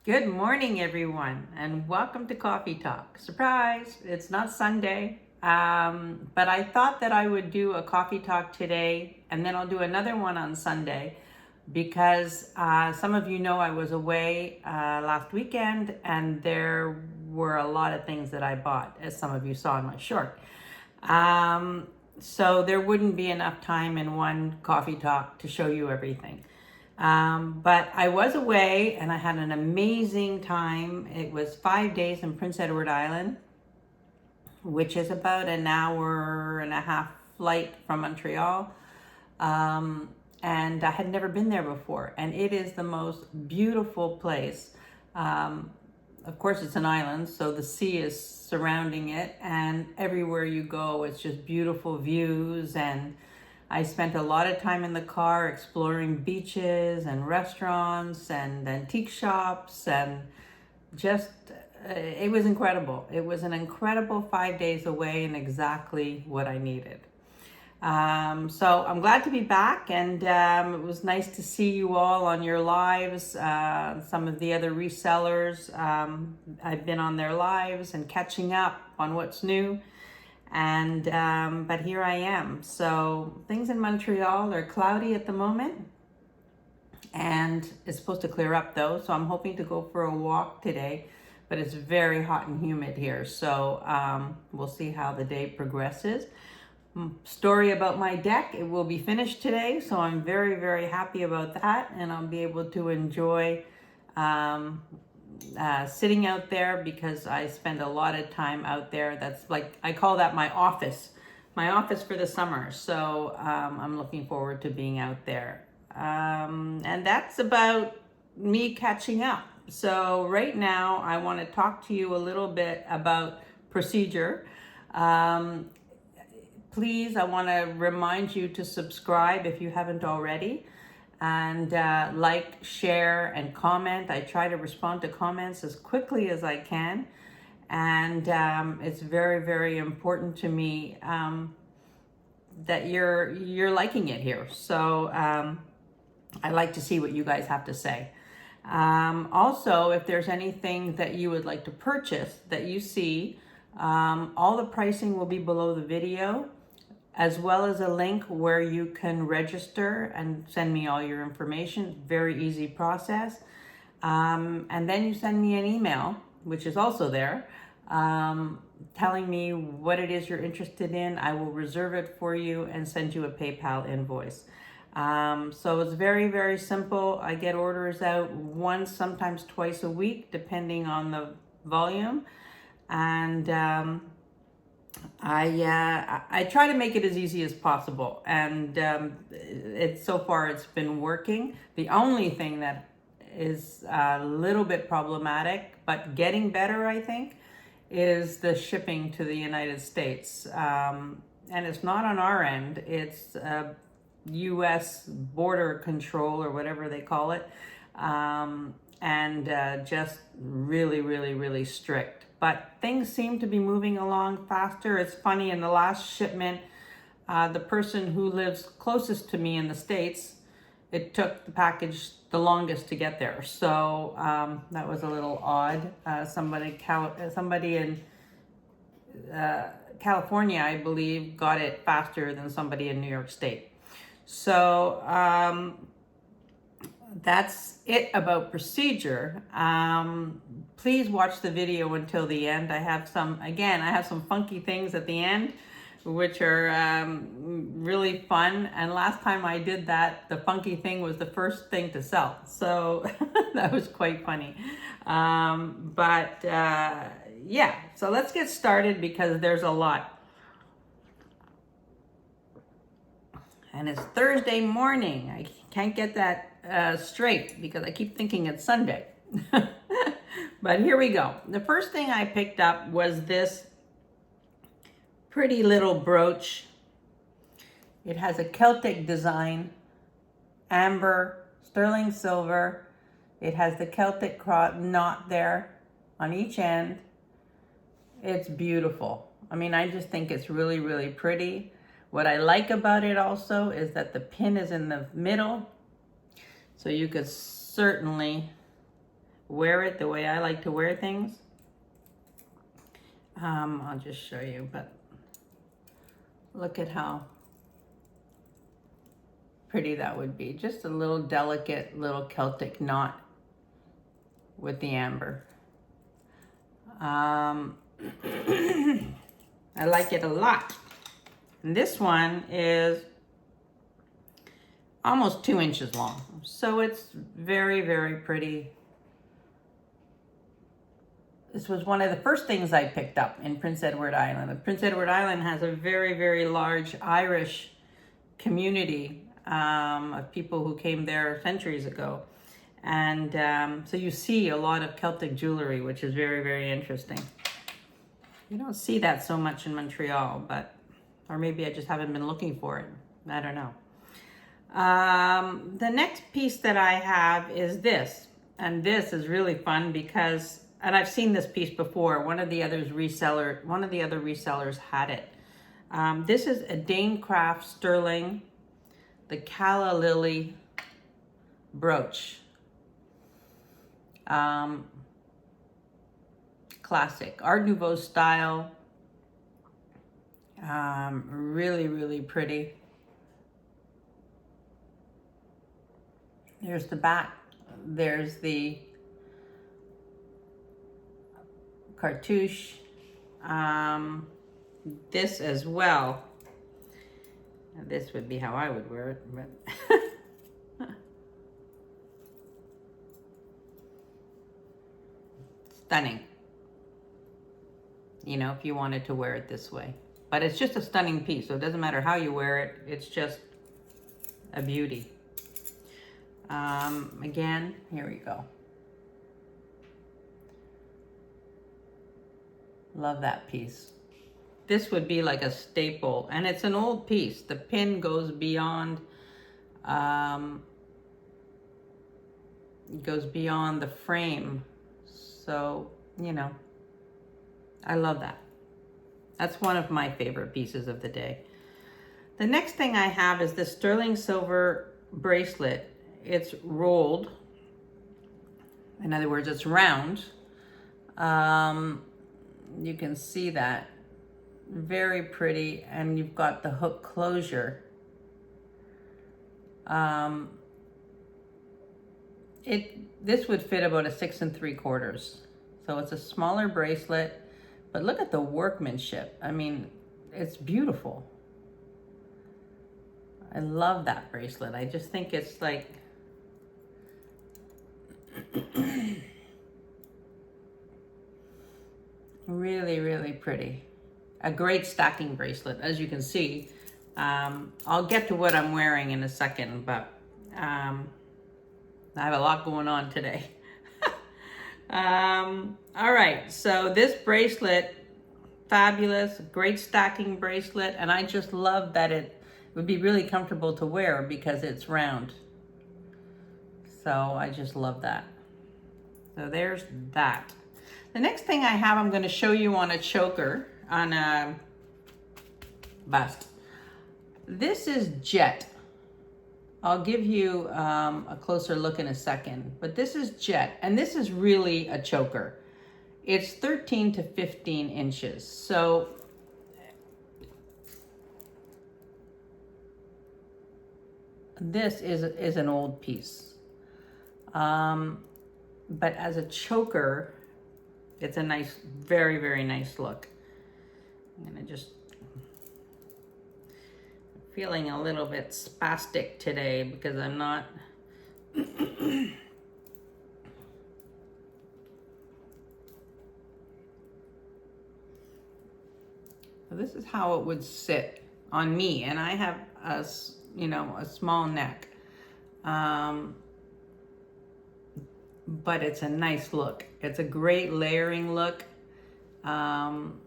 Good morning, everyone, and welcome to Coffee Talk. Surprise, it's not Sunday, but I thought that I would do a coffee talk today, and then I'll do another one on Sunday because some of you know I was away last weekend, and there were a lot of things that I bought, as some of you saw in my short. So there wouldn't be enough time in one coffee talk to show you everything. But I was away and I had an amazing time. It was 5 days in Prince Edward Island, which is about an hour and a half flight from Montreal. And I had never been there before, and it is the most beautiful place. Of course, it's an island, so the sea is surrounding it, and everywhere you go, it's just beautiful views. And I spent a lot of time in the car exploring beaches and restaurants and antique shops, and just it was incredible. It was an incredible 5 days away and exactly what I needed. So I'm glad to be back, and it was nice to see you all on your lives. Some of the other resellers, I've been on their lives and catching up on what's new. And but here I am. So things in Montreal are cloudy at the moment, and it's supposed to clear up though. So I'm hoping to go for a walk today, but it's very hot and humid here. So we'll see how the day progresses. Story about my deck, it will be finished today, so I'm very, very happy about that, and I'll be able to enjoy sitting out there because I spend a lot of time out there. That's like, I call that my office for the summer. So I'm looking forward to being out there. And that's about me catching up. So right now I want to talk to you a little bit about procedure. Please, I want to remind you to subscribe if you haven't already, and like, share, and comment. I try to respond to comments as quickly as I can, and it's very, very important to me that you're liking it here. So I like to see what you guys have to say. Also, if there's anything that you would like to purchase that you see, all the pricing will be below the video, as well as a link where you can register and send me all your information. Very easy process. And then you send me an email, which is also there, telling me what it is you're interested in. I will reserve it for you and send you a PayPal invoice. So it's very, very simple. I get orders out once, sometimes twice a week, depending on the volume. And I try to make it as easy as possible, and so far it's been working. The only thing that is a little bit problematic, but getting better, I think, is the shipping to the United States. And it's not on our end, it's U.S. border control, or whatever they call it, and just really, really, really strict. But things seem to be moving along faster. It's funny, in the last shipment, the person who lives closest to me in the States, it took the package the longest to get there. So that was a little odd. Somebody in California, I believe, got it faster than somebody in New York State. So that's it about procedure. Please watch the video until the end. I have some funky things at the end, which are really fun. And last time I did that, the funky thing was the first thing to sell. So that was quite funny. Yeah, so let's get started because there's a lot. And it's Thursday morning. I can't get that straight because I keep thinking it's Sunday. But here we go. The first thing I picked up was this pretty little brooch. It has a Celtic design, amber, sterling silver. It has the Celtic knot there on each end. It's beautiful. I mean, I just think it's really, really pretty. What I like about it also is that the pin is in the middle, so you could certainly wear it the way I like to wear things. I'll just show you, but look at how pretty that would be. Just a little delicate little Celtic knot with the amber. I like it a lot. And this one is almost 2 inches long. So it's very, very pretty. This was one of the first things I picked up in Prince Edward Island. Prince Edward Island has a very, very large Irish community of people who came there centuries ago. And so you see a lot of Celtic jewelry, which is very, very interesting. You don't see that so much in Montreal, but, or maybe I just haven't been looking for it. I don't know. The next piece that I have is this. And this is really fun because, and I've seen this piece before. One of the other resellers had it. This is a Danecraft sterling, the Calla lily brooch. Classic Art Nouveau style. Really, really pretty. There's the back. There's the cartouche. This as well. Now, this would be how I would wear it, but stunning. You know, if you wanted to wear it this way. But it's just a stunning piece, so it doesn't matter how you wear it. It's just a beauty. Again, here we go. Love that piece. This would be like a staple, and it's an old piece. The pin goes beyond, the frame. So, you know, I love that. That's one of my favorite pieces of the day. The next thing I have is this sterling silver bracelet. It's rolled. In other words, it's round. You can see that. Very pretty. And you've got the hook closure. This would fit about a 6 3/4. So it's a smaller bracelet. But look at the workmanship. I mean, it's beautiful. I love that bracelet. I just think it's like really, really pretty. A great stacking bracelet, as you can see. I'll get to what I'm wearing in a second, but I have a lot going on today. All right, so this bracelet, fabulous, great stacking bracelet, and I just love that it would be really comfortable to wear because it's round. So I just love that. So there's that. The next thing I have, I'm going to show you on a choker, on a bust. This is Jett. I'll give you a closer look in a second, but this is Jett, and this is really a choker. It's 13 to 15 inches. So this is an old piece. But as a choker, it's a nice, very, very nice look. I'm gonna just, feeling a little bit spastic today because I'm not so this is how it would sit on me, and I have a small neck, but it's a nice look. It's a great layering look, and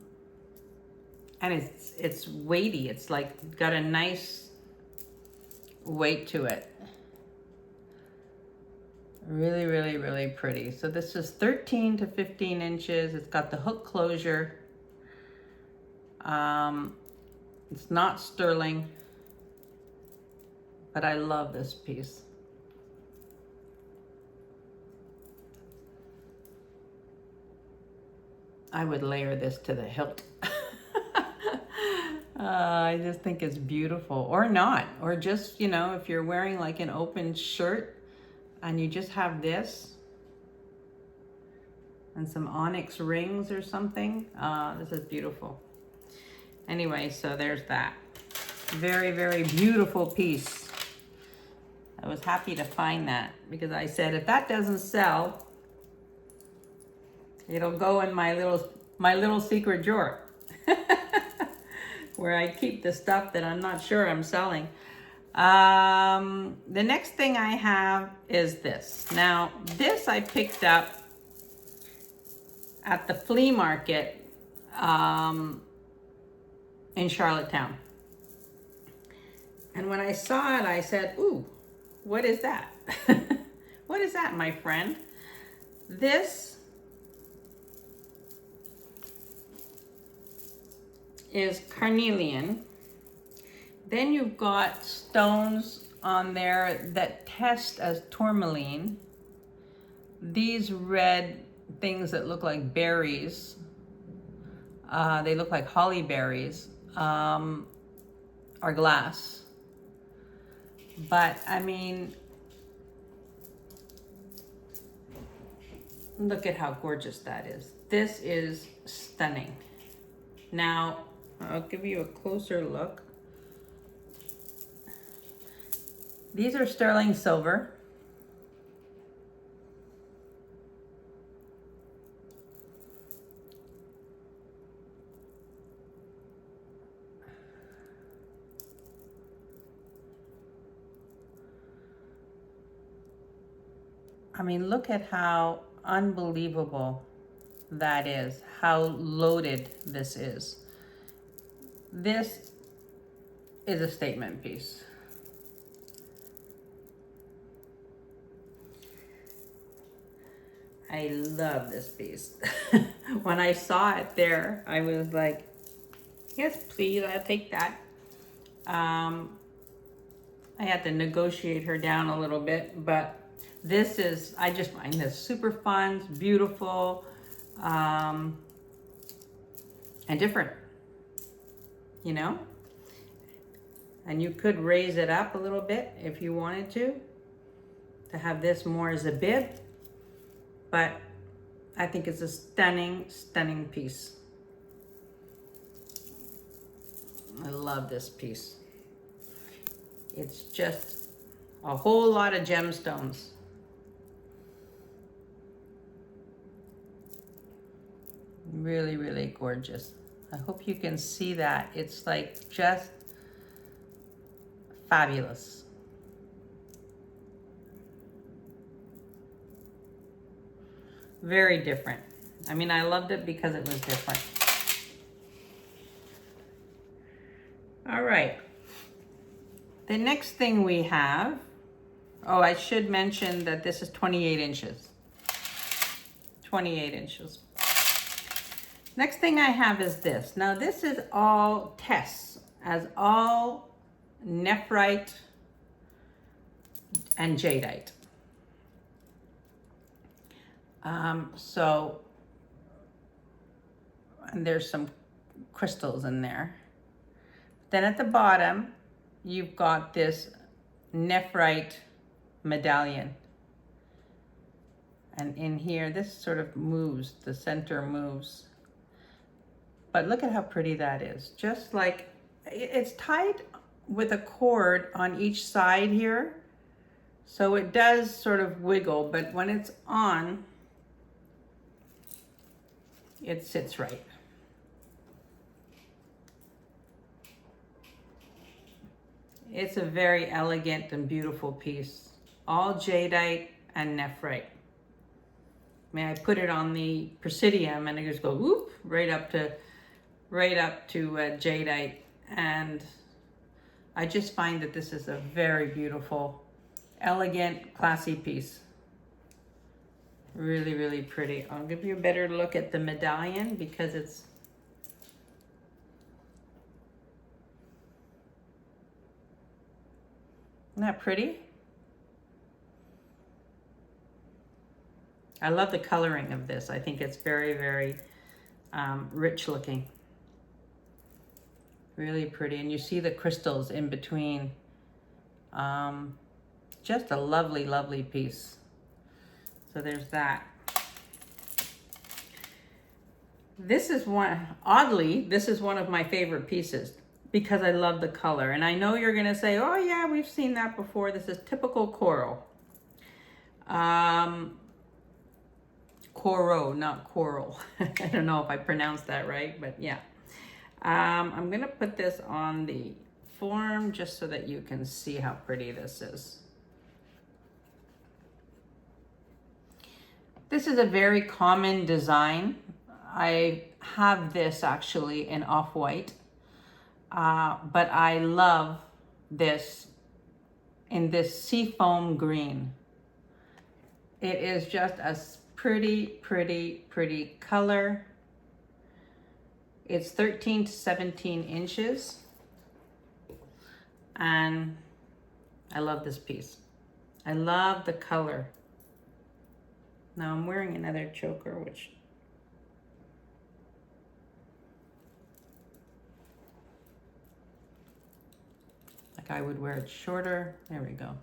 it's weighty. It's like got a nice weight to it. Really, really, really pretty. So this is 13 to 15 inches. It's got the hook closure. It's not sterling, but I love this piece. I would layer this to the hilt. I just think it's beautiful. Or not. Or just, you know, if you're wearing like an open shirt and you just have this and some onyx rings or something. This is beautiful. Anyway, so there's that. Very, very beautiful piece. I was happy to find that because I said if that doesn't sell, it'll go in my little secret drawer where I keep the stuff that I'm not sure I'm selling. The next thing I have is this. Now, this I picked up at the flea market in Charlottetown. And when I saw it, I said, ooh, what is that? What is that, my friend? This is Carnelian. Then you've got stones on there that test as tourmaline. These red things that look like berries, they look like holly berries, are glass. But I mean, look at how gorgeous that is. This is stunning. Now, I'll give you a closer look. These are sterling silver. I mean, look at how unbelievable that is, how loaded this is. This is a statement piece. I love this piece. When I saw it there, I was like, yes, please, I'll take that. I had to negotiate her down a little bit, but this is, I just find this super fun, it's beautiful, and different, you know? And you could raise it up a little bit if you wanted to have this more as a bib, but I think it's a stunning, stunning piece. I love this piece. It's just a whole lot of gemstones. Really, really gorgeous. I hope you can see that. It's like just fabulous. Very different. I mean, I loved it because it was different. All right. The next thing we have, oh, I should mention that this is 28 inches. 28 inches. Next thing I have is this. Now this is all tests as all Nephrite and Jadeite. And there's some crystals in there. Then at the bottom, you've got this Nephrite medallion. And in here, this sort of moves, the center moves. But look at how pretty that is. Just like, it's tied with a cord on each side here. So it does sort of wiggle, but when it's on, it sits right. It's a very elegant and beautiful piece. All Jadeite and Nephrite. I mean, I put it on the Presidium and it just goes whoop, right up to Jadeite. And I just find that this is a very beautiful, elegant, classy piece. Really, really pretty. I'll give you a better look at the medallion because it's isn't that pretty? I love the coloring of this. I think it's very, very rich looking. Really pretty. And you see the crystals in between. Just a lovely, lovely piece. So there's that. This is one, oddly, this is one of my favorite pieces because I love the color. And I know you're going to say, oh yeah, we've seen that before. This is typical Coro. Coro, not coral. I don't know if I pronounced that right, but yeah. I'm going to put this on the form just so that you can see how pretty this is. This is a very common design. I have this actually in off-white, but I love this in this seafoam green. It is just a pretty, pretty, pretty color. It's 13 to 17 inches. And I love this piece. I love the color. Now I'm wearing another choker, which like I would wear it shorter. There we go.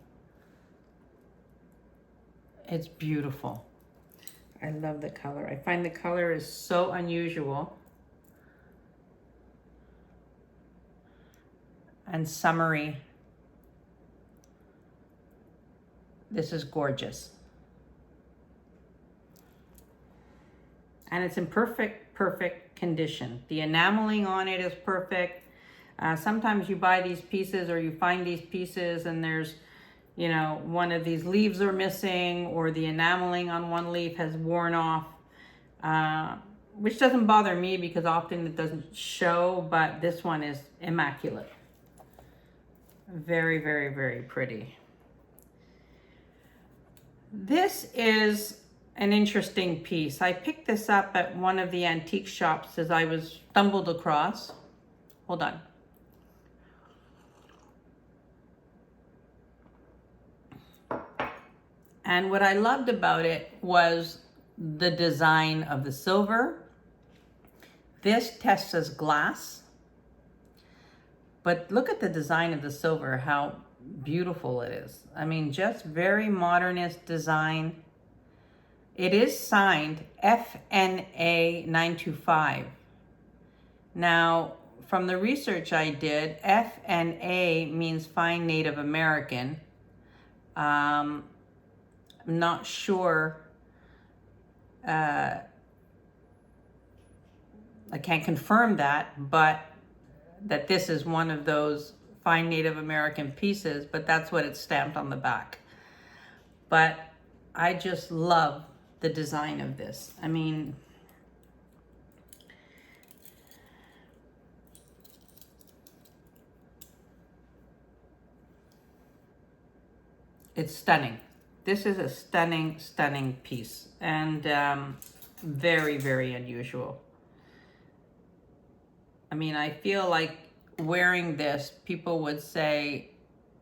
It's beautiful. I love the color. I find the color is so unusual and summery. This is gorgeous. And it's in perfect, perfect condition. The enameling on it is perfect. Sometimes you buy these pieces or you find these pieces and there's, you know, one of these leaves are missing or the enameling on one leaf has worn off, which doesn't bother me because often it doesn't show, but this one is immaculate. Very, very, very pretty. This is an interesting piece. I picked this up at one of the antique shops as I was stumbled across. Hold on. And what I loved about it was the design of the silver. This tests as glass. But look at the design of the silver, how beautiful it is. I mean, just very modernist design. It is signed FNA 925. Now, from the research I did, FNA means Fine Native American. I'm not sure. I can't confirm that, but that this is one of those fine Native American pieces, but that's what it's stamped on the back. But I just love the design of this. I mean, it's stunning. This is a stunning, stunning piece and very, very unusual. I mean, I feel like wearing this, people would say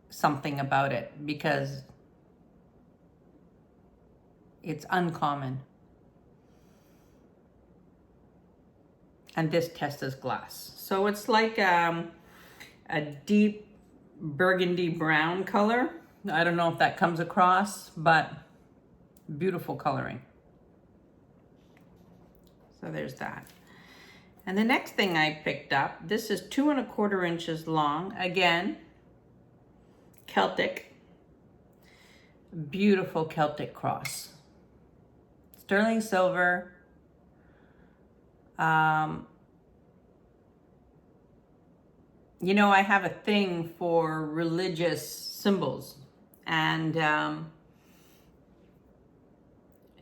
something about it because it's uncommon. And this test is glass. So it's like a deep burgundy brown color. I don't know if that comes across, but beautiful coloring. So there's that. And the next thing I picked up, this is 2 1/4 inches long. Again, Celtic. Beautiful Celtic cross. Sterling silver. You know, I have a thing for religious symbols, and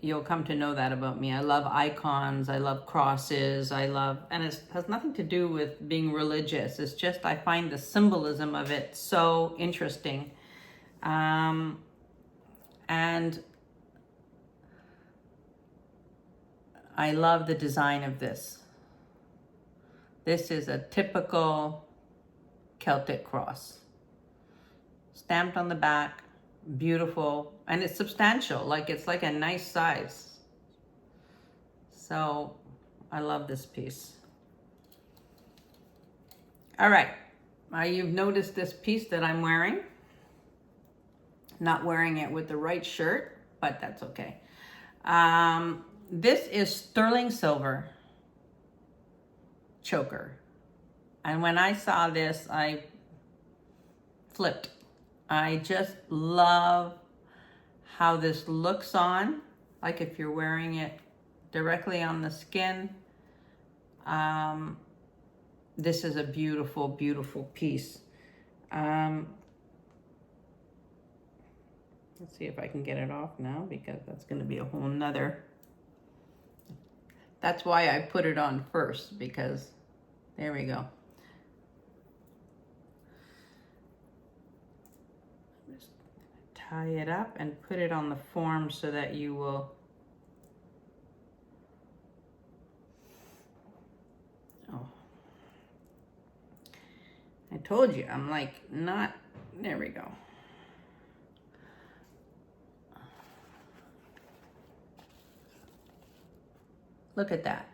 you'll come to know that about me. I love icons, I love crosses, and it has nothing to do with being religious. It's just I find the symbolism of it so interesting. And I love the design of this. This is a typical Celtic cross. Stamped on the back, beautiful, and it's substantial, like it's like a nice size. So I love this piece. All right, you've noticed this piece that I'm wearing. Not wearing it with the right shirt, but that's okay. This is sterling silver choker. And when I saw this, I flipped. I just love how this looks on, like if you're wearing it directly on the skin. This is a beautiful, beautiful piece. Let's see if I can get it off now, because that's going to be a whole nother. That's why I put it on first, because there we go. Just tie it up and put it on the form so that you will. Oh, I told you, I'm like not, there we go. Look at that.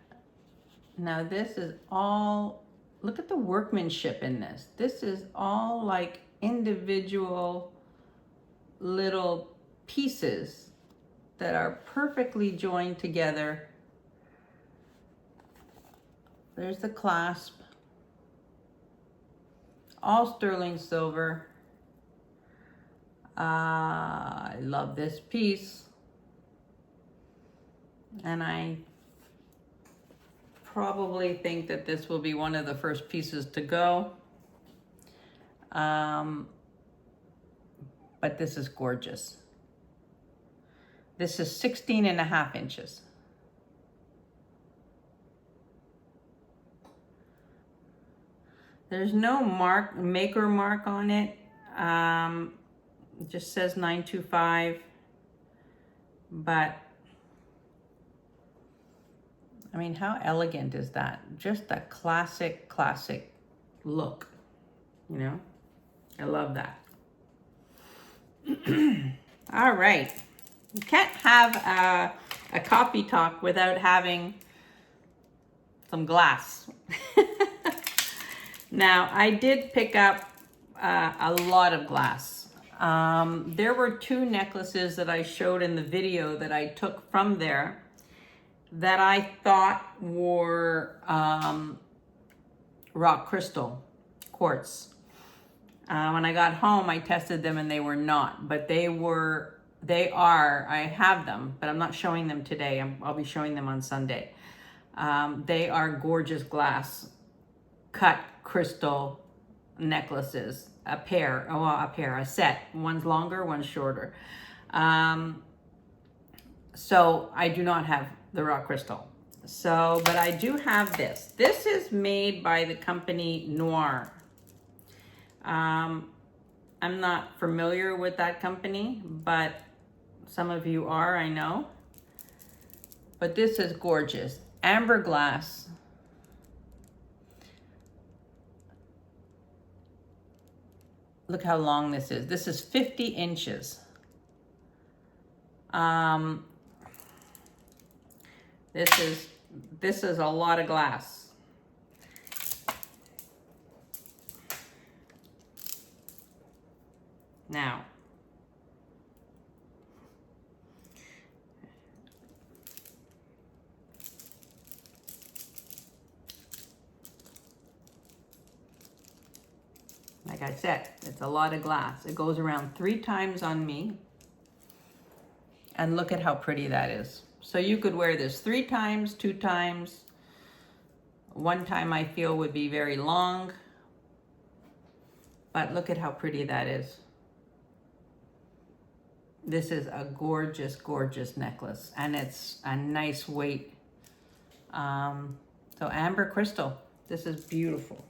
Now this is all, look at the workmanship in this. This is all like individual little pieces that are perfectly joined together. There's the clasp. All sterling silver. I love this piece. And I probably think that this will be one of the first pieces to go. But this is gorgeous. This is 16.5 inches. There's no maker mark on it. It just says 925, but I mean, how elegant is that? Just a classic, classic look, you know? I love that. All right. You can't have a coffee talk without having some glass. Now, I did pick up a lot of glass. There were 2 necklaces that I showed in the video that I took from there that I thought were rock crystal, quartz. When I got home, I tested them and they were not, but they are, I have them, but I'm not showing them today. I'll be showing them on Sunday. They are gorgeous glass, cut crystal necklaces, a set. One's longer, one's shorter. So I do not have the rock crystal. So, but I do have this. This is made by the company Noir. I'm not familiar with that company, but some of you are, I know. But this is gorgeous. Amber glass. Look how long this is. This is 50 inches. This is a lot of glass. Now, like I said, it's a lot of glass. It goes around 3 times on me. And look at how pretty that is. So you could wear this 3 times, 2 times. 1 time I feel would be very long. But look at how pretty that is. This is a gorgeous, gorgeous necklace. And it's a nice weight. So amber crystal. This is beautiful.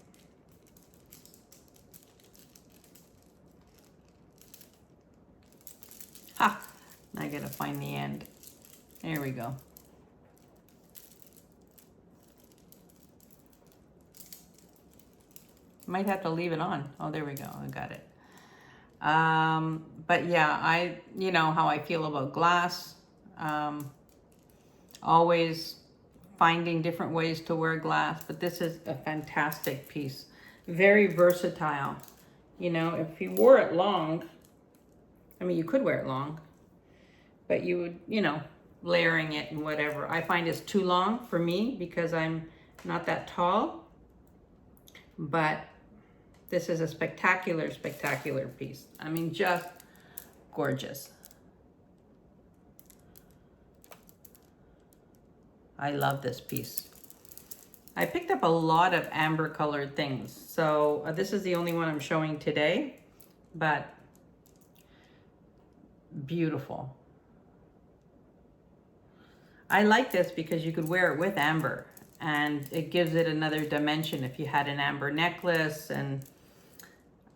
Ha! I gotta find the end. There we go. Might have to leave it on. Oh, there we go. I got it. But yeah, you know how I feel about glass. Always finding different ways to wear glass, but this is a fantastic piece. Very versatile. You know, if you wore it long, I mean, you could wear it long, but you would, you know, layering it and whatever. I find it's too long for me because I'm not that tall, but this is a spectacular, spectacular piece. I mean, just gorgeous. I love this piece. I picked up a lot of amber colored things. So this is the only one I'm showing today, but beautiful. I like this because you could wear it with amber and it gives it another dimension if you had an amber necklace. And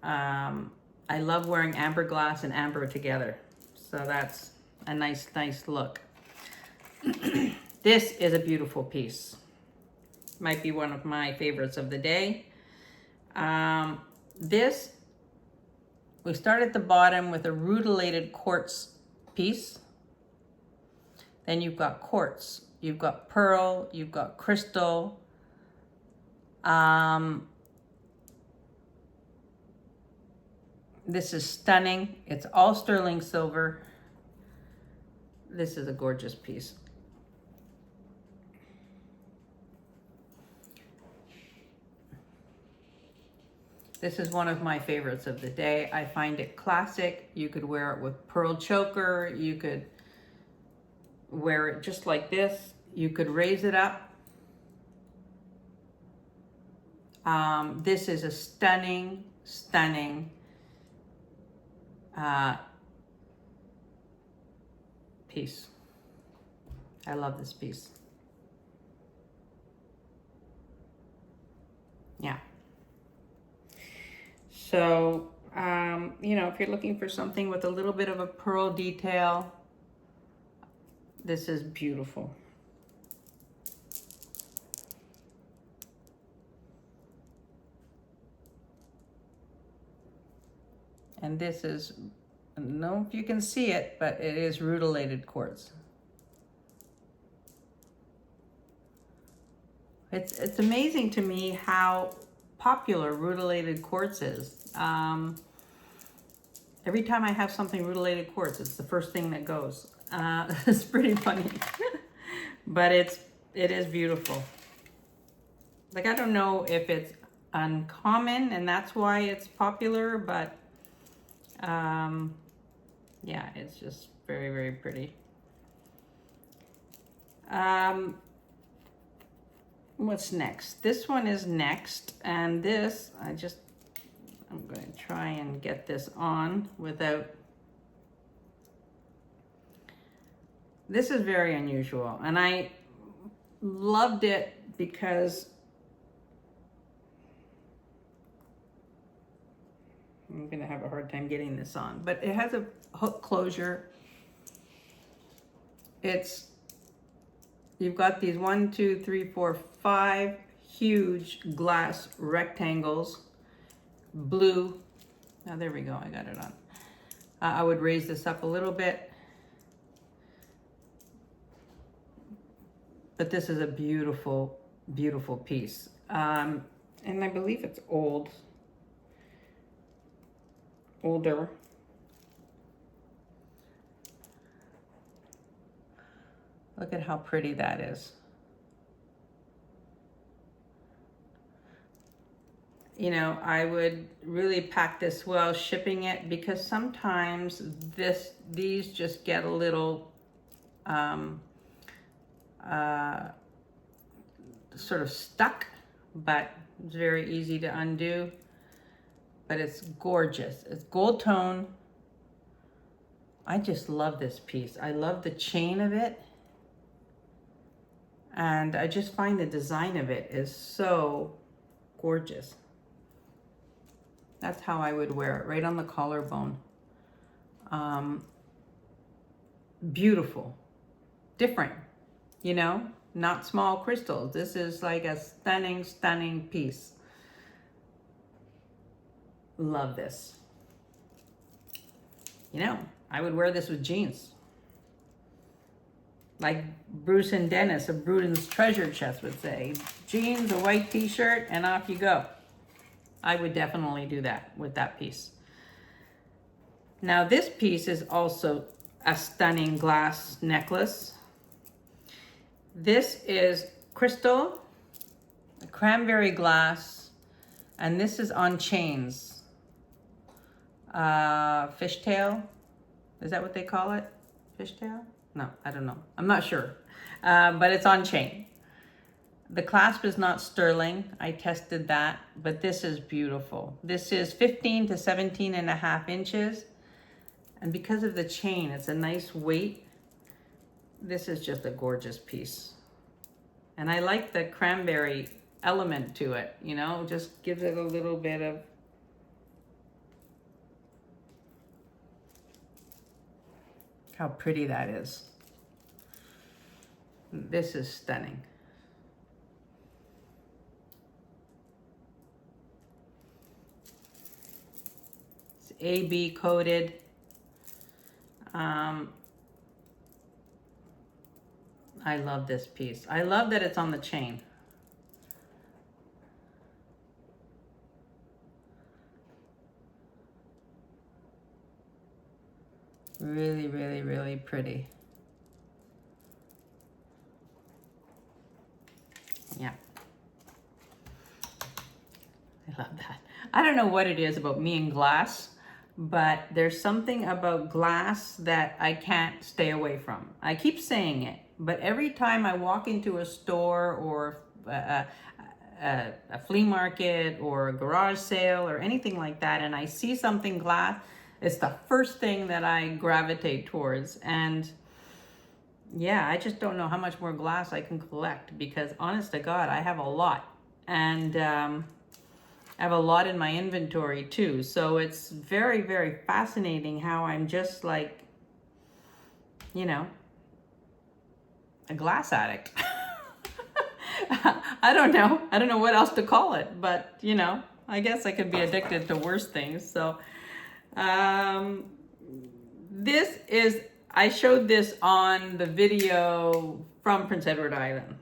I love wearing amber glass and amber together. So that's a nice, nice look. This is a beautiful piece. Might be one of my favorites of the day. This, we start at the bottom with a rutilated quartz piece. Then you've got quartz, you've got pearl, you've got crystal. This is stunning. It's all sterling silver. This is a gorgeous piece. This is one of my favorites of the day. I find it classic. You could wear it with pearl choker. You could wear it just like this. You could raise it up. This is a stunning, stunning piece. I love this piece. Yeah. So, you know, if you're looking for something with a little bit of a pearl detail, this is beautiful. And this is, I don't know if you can see it, but it is rutilated quartz. It's amazing to me how popular rutilated quartz is. Every time I have something rutilated quartz, it's the first thing that goes. It's pretty funny, but it is beautiful. Like, I don't know if it's uncommon and that's why it's popular, but yeah, it's just very, very pretty. What's next? This one is next, and this, I'm going to try and get this on without, this is very unusual, and I loved it because I'm going to have a hard time getting this on, but it has a hook closure. You've got these 1, 2, 3, 4, 5 huge glass rectangles, blue. Now there we go, I got it on. I would raise this up a little bit. But this is a beautiful, beautiful piece. And I believe it's older. Look at how pretty that is. You know, I would really pack this well shipping it, because sometimes these just get a little sort of stuck, but it's very easy to undo. But it's gorgeous. It's Goldtone. I just love this piece. I love the chain of it. And I just find the design of it is so gorgeous. That's how I would wear it, right on the collarbone. Beautiful, different, you know, not small crystals. This is like a stunning, stunning piece. Love this. You know, I would wear this with jeans. like Bruce and Dennis of Bruden's Treasure Chest would say. Jeans, a white t-shirt, and off you go. I would definitely do that with that piece. Now this piece is also a stunning glass necklace. This is crystal, cranberry glass, and this is on chains. Fishtail, is that what they call it? Fishtail? No, I don't know. I'm not sure, but it's on chain. The clasp is not sterling. I tested that, but this is beautiful. This is 15 to 17 and a half inches. And because of the chain, it's a nice weight. This is just a gorgeous piece. And I like the cranberry element to it, you know, just gives it a little bit of, how pretty that is. This is stunning. It's AB coated. I love this piece. I love that it's on the chain. Really, really, really pretty. Yeah. I love that. I don't know what it is about me and glass, but there's something about glass that I can't stay away from. I keep saying it, but every time I walk into a store or a flea market or a garage sale or anything like that, and I see something glass, it's the first thing that I gravitate towards. And yeah, I just don't know how much more glass I can collect, because honest to God, I have a lot. And I have a lot in my inventory too. So it's very, very fascinating how I'm just like, you know, a glass addict. I don't know. I don't know what else to call it, but you know, I guess I could be addicted to worse things. So this is, I showed this on the video from Prince Edward Island.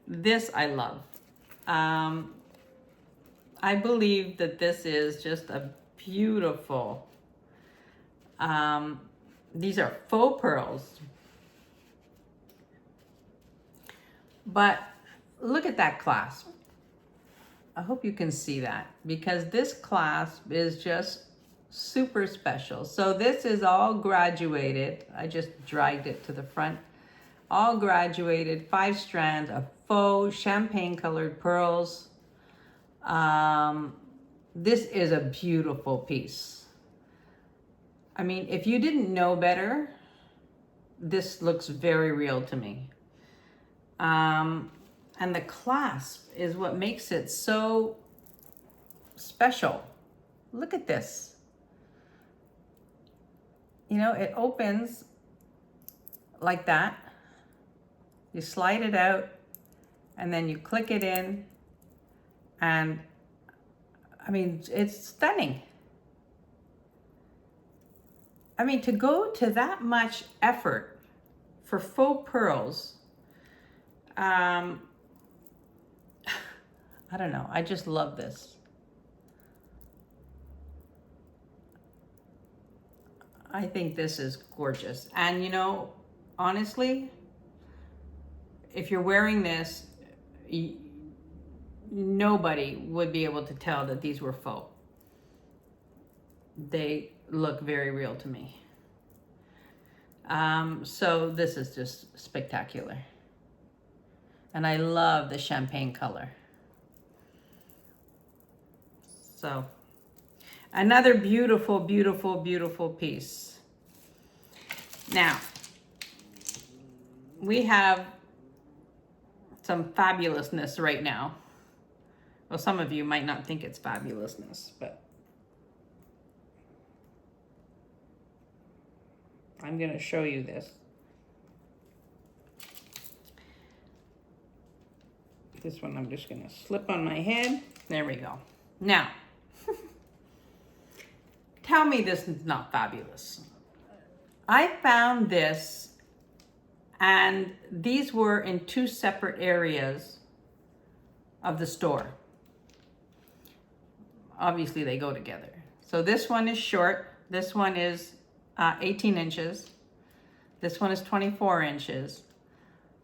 This I love. I believe that this is just a beautiful, these are faux pearls. But look at that clasp. I hope you can see that, because this clasp is just super special. So this is all graduated. I just dragged it to the front. All graduated, 5 strands of faux champagne colored pearls. This is a beautiful piece. I mean, if you didn't know better, this looks very real to me. And the clasp is what makes it so special. Look at this. You know, it opens like that. You slide it out and then you click it in, and I mean, it's stunning. I mean, to go to that much effort for faux pearls, I don't know. I just love this. I think this is gorgeous. And you know, honestly, if you're wearing this, nobody would be able to tell that these were faux. They look very real to me. So this is just spectacular. And I love the champagne color. So another beautiful, beautiful, beautiful piece. Now, we have some fabulousness right now. Well, some of you might not think it's fabulousness, but I'm going to show you this. This one I'm just going to slip on my head. There we go. Now, tell me this is not fabulous. I found this And these were in two separate areas of the store. Obviously they go together. So this one is short. This one is 18 inches. This one is 24 inches.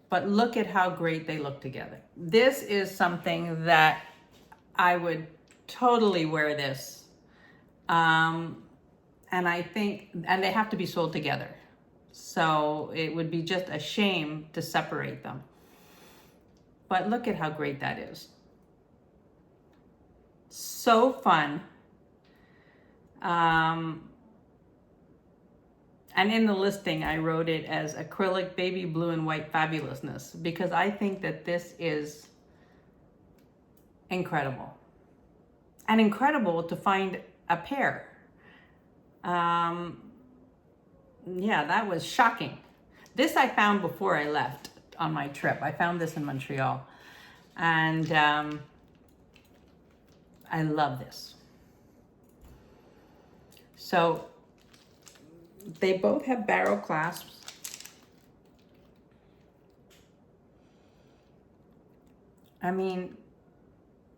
But look at how great they look together. This is something that I would totally wear this. And I think, and they have to be sold together. So it would be just a shame to separate them. But look at how great that is. So fun. And in the listing, I wrote it as acrylic baby blue and white fabulousness, because I think that this is incredible. And incredible to find a pair. Yeah, that was shocking. This I found before I left on my trip. I found this in Montreal. And I love this. So they both have barrel clasps. I mean,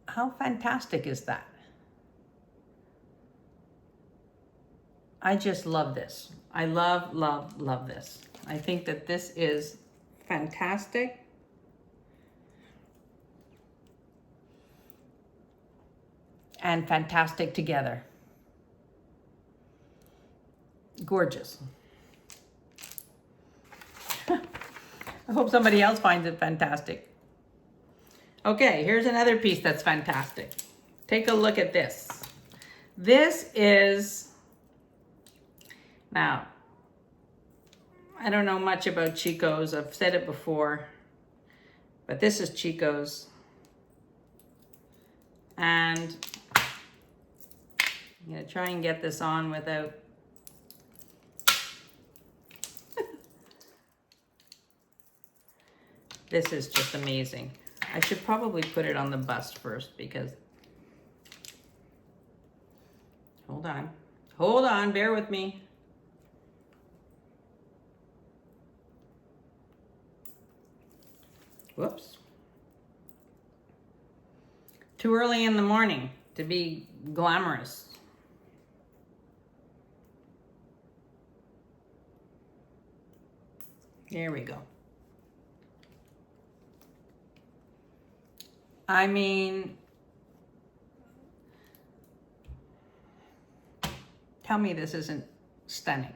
how fantastic is that? I just love this. I love, love, love this. I think that this is fantastic. And fantastic together. Gorgeous. I hope somebody else finds it fantastic. Okay, here's another piece that's fantastic. Take a look at this. This is, now, I don't know much about Chico's. I've said it before, but this is Chico's. And I'm gonna try and get this on without this is just amazing. I should probably put it on the bust first because, hold on, bear with me. Whoops. Too early in the morning to be glamorous. There we go. I mean, tell me this isn't stunning.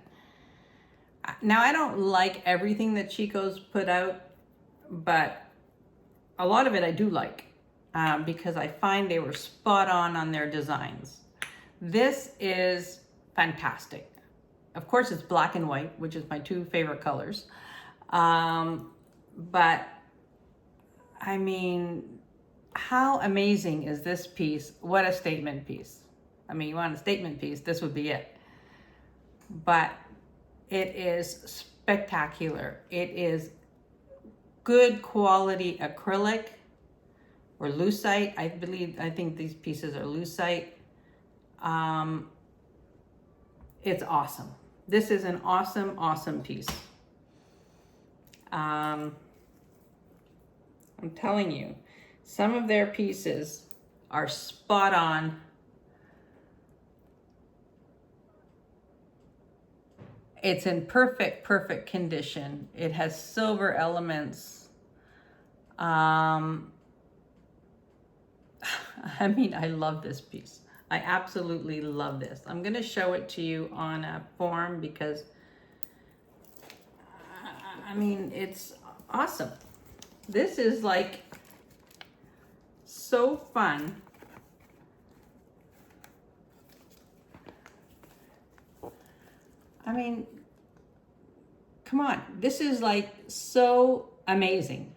Now, I don't like everything that Chico's put out, but a lot of it I do like because I find they were spot on their designs. This is fantastic. Of course, it's black and white, which is my two favorite colors. But I mean, how amazing is this piece? What a statement piece. I mean, you want a statement piece, this would be it. But it is spectacular. It is good quality acrylic or lucite. I think these pieces are lucite. It's awesome. This is an awesome, awesome piece. I'm telling you, some of their pieces are spot on. It's in perfect condition. It has silver elements. I mean, I love this piece. I absolutely love this. I'm gonna show it to you on a form because, I mean, it's awesome. This is like so fun. I mean, come on. This is like so amazing.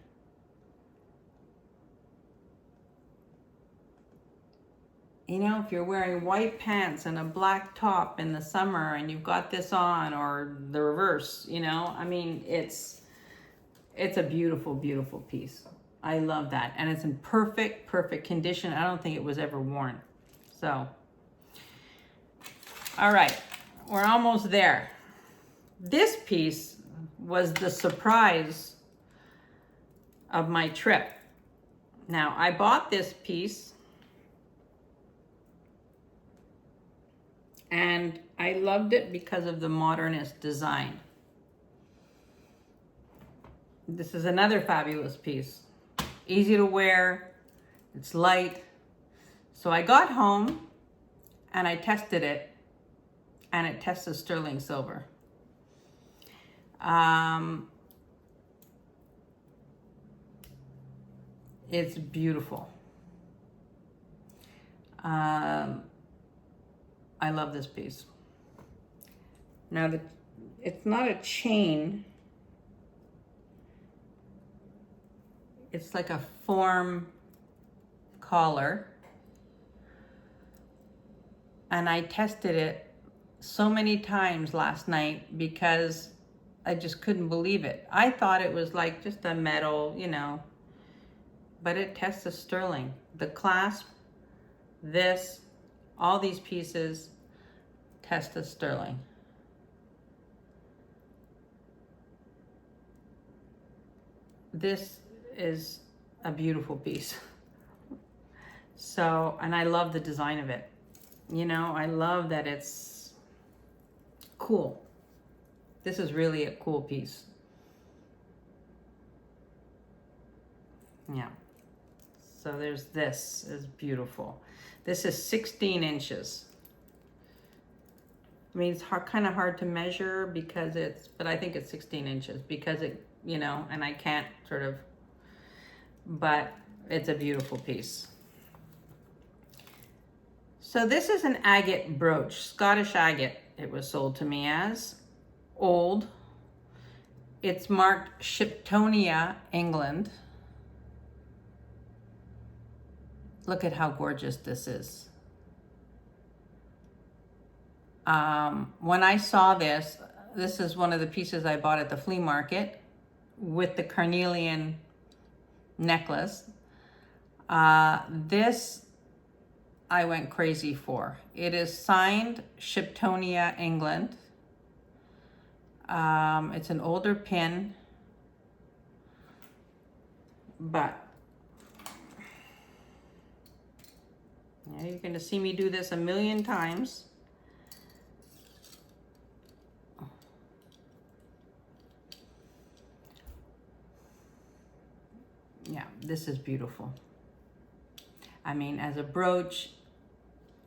You know, if you're wearing white pants and a black top in the summer and you've got this on, or the reverse, you know, I mean, it's a beautiful, beautiful piece. I love that. And it's in perfect condition. I don't think it was ever worn. So, all right, we're almost there. This piece was the surprise of my trip. Now, I bought this piece and I loved it because of the Modernist design. This is another fabulous piece. Easy to wear, it's light. So I got home and I tested it, and it tests as sterling silver. It's beautiful. I love this piece. Now, it's not a chain. It's like a form collar. And I tested it so many times last night because I just couldn't believe it. I thought it was like just a metal, you know, but it tests as sterling. The clasp, this, all these pieces test as sterling. This is a beautiful piece. So, and I love the design of it. You know, I love that it's cool. This is really a cool piece. Yeah. So there's this, is beautiful. This is 16 inches. I mean, it's kind of hard to measure because but I think it's 16 inches because it, you know, and I can't sort of, but it's a beautiful piece. So this is an agate brooch, Scottish agate. It was sold to me as old. It's marked Shiptonia, England. Look at how gorgeous this is. When I saw this, this is one of the pieces I bought at the flea market with the Carnelian necklace. This I went crazy for. It is signed Shiptonia, England. It's an older pin, but yeah, you're going to see me do this a million times. Yeah, this is beautiful. I mean, as a brooch,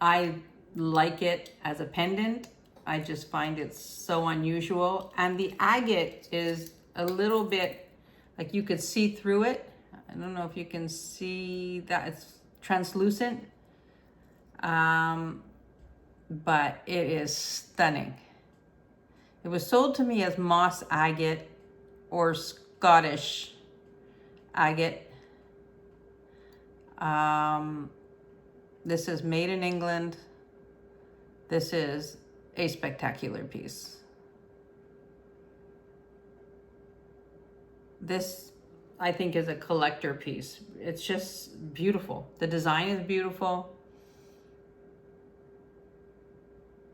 I like it. As a pendant, I just find it so unusual. And the agate is a little bit, like you could see through it. I don't know if you can see that. It's translucent. But it is stunning. It was sold to me as moss agate or Scottish agate. This is made in England. This is a spectacular piece. This, I think, is a collector piece. It's just beautiful. The design is beautiful.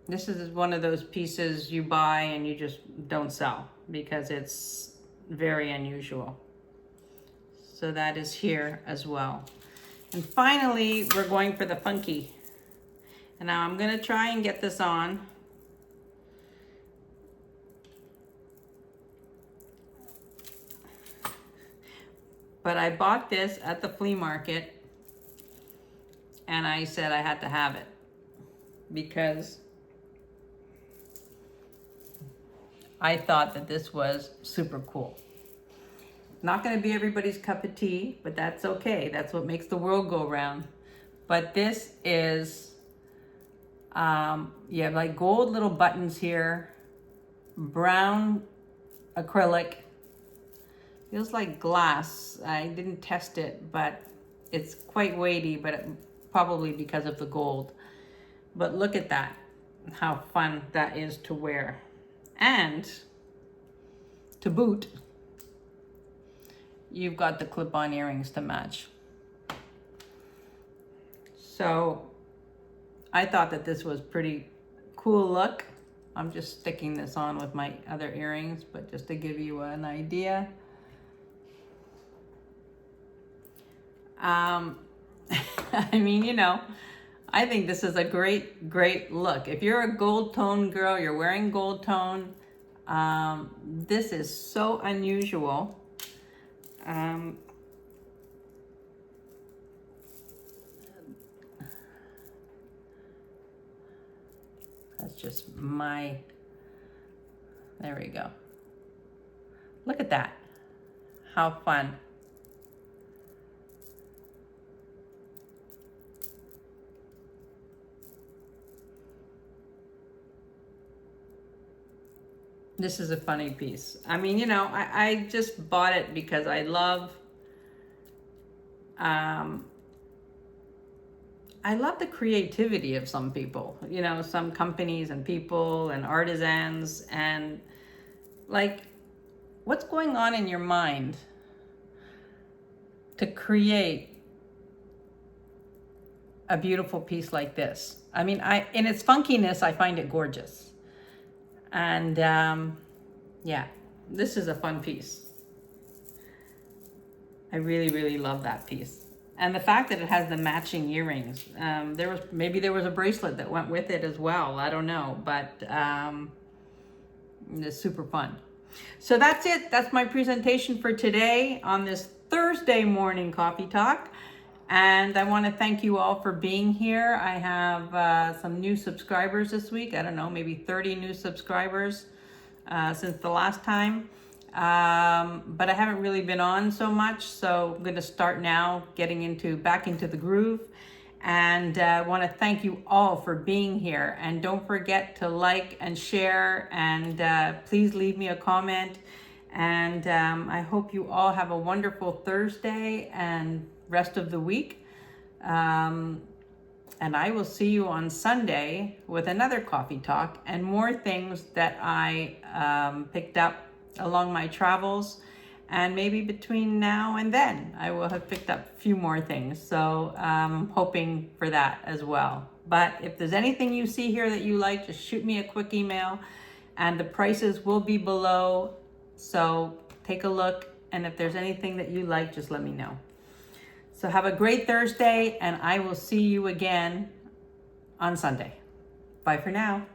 This is one of those pieces you buy and you just don't sell because it's very unusual. So that is here as well. And finally, we're going for the funky. And now I'm gonna try and get this on. But I bought this at the flea market and I said I had to have it because I thought that this was super cool. Not going to be everybody's cup of tea, but that's okay. That's what makes the world go round. But this is, you have like gold little buttons here, brown acrylic. Feels like glass. I didn't test it, but it's quite weighty, but probably because of the gold. But look at that, how fun that is to wear. And to boot, you've got the clip-on earrings to match. So I thought that this was pretty cool look. I'm just sticking this on with my other earrings, but just to give you an idea. I mean, you know, I think this is a great, great look. If you're a gold tone girl, you're wearing gold tone, this is so unusual. That's just my, there we go. Look at that. How fun. This is a funny piece. I mean, you know, I just bought it because I love the creativity of some people, you know, some companies and people and artisans, and like, what's going on in your mind to create a beautiful piece like this? I mean, in its funkiness, I find it gorgeous. And yeah, this is a fun piece. I really, really love that piece. And the fact that it has the matching earrings. Maybe there was a bracelet that went with it as well. I don't know, but it's super fun. So that's it. That's my presentation for today on this Thursday morning coffee talk. And I want to thank you all for being here. I have some new subscribers this week. I don't know, maybe 30 new subscribers since the last time. But I haven't really been on so much, so I'm going to start now getting back into the groove. And I want to thank you all for being here. And don't forget to like and share, and please leave me a comment. And I hope you all have a wonderful Thursday and rest of the week. And I will see you on Sunday with another coffee talk and more things that I picked up along my travels. And maybe between now and then, I will have picked up a few more things. So I'm hoping for that as well. But if there's anything you see here that you like, just shoot me a quick email, and the prices will be below. So take a look, and if there's anything that you like, just let me know. So have a great Thursday, and I will see you again on Sunday. Bye for now.